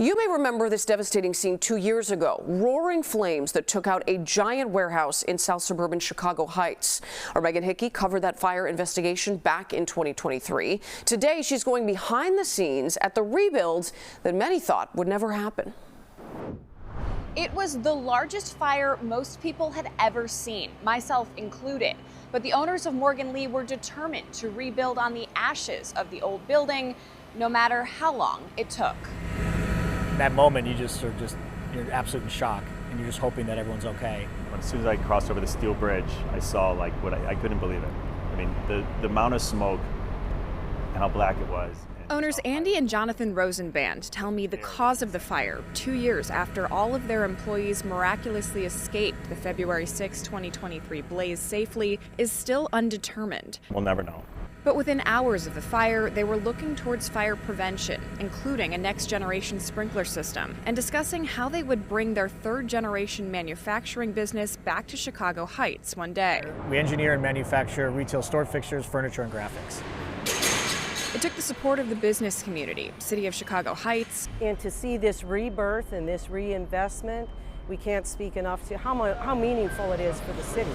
You may remember this devastating scene 2 years ago. Roaring flames that took out a giant warehouse in South suburban Chicago Heights. Our Megan Hickey covered that fire investigation back in 2023. Today, she's going behind the scenes at the rebuilds that many thought would never happen. It was the largest fire most people had ever seen, myself included. But the owners of Morgan Lee were determined to rebuild on the ashes of the old building, no matter how long it took. In that moment, you're absolutely in shock, and you're just hoping that everyone's okay. As soon as I crossed over the steel bridge, I saw what I couldn't believe it. I mean, the amount of smoke and how black it was. Owners Andy and Jonathan Rosenband tell me the cause of the fire, 2 years after all of their employees miraculously escaped the February 6, 2023 blaze safely, is still undetermined. We'll never know. But within hours of the fire, they were looking towards fire prevention, including a next-generation sprinkler system, and discussing how they would bring their third-generation manufacturing business back to Chicago Heights one day. We engineer and manufacture retail store fixtures, furniture, and graphics. It took the support of the business community, City of Chicago Heights. And to see this rebirth and this reinvestment, we can't speak enough to how meaningful it is for the city.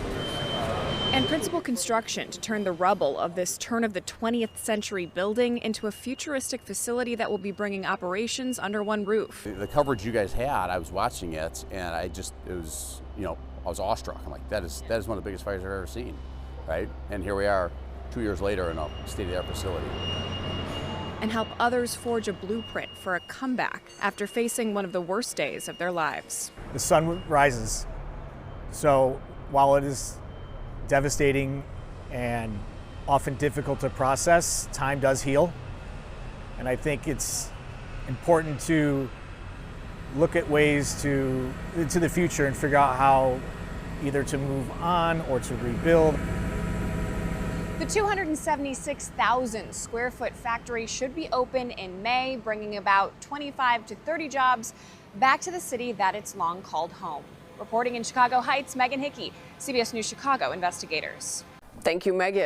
And Principal Construction to turn the rubble of this turn of the 20th century building into a futuristic facility that will be bringing operations under one roof. The coverage you guys had, I was watching it, and I was awestruck. I'm like, that is one of the biggest fires I've ever seen, right? And here we are 2 years later in a state-of-the-art facility. And help others forge a blueprint for a comeback after facing one of the worst days of their lives. The sun rises, so while it is devastating and often difficult to process, time does heal. And I think it's important to look at ways into the future and figure out how either to move on or to rebuild. The 276,000 square foot factory should be open in May, bringing about 25 to 30 jobs back to the city that it's long called home. Reporting in Chicago Heights, Megan Hickey, CBS News Chicago Investigators. Thank you, Megan.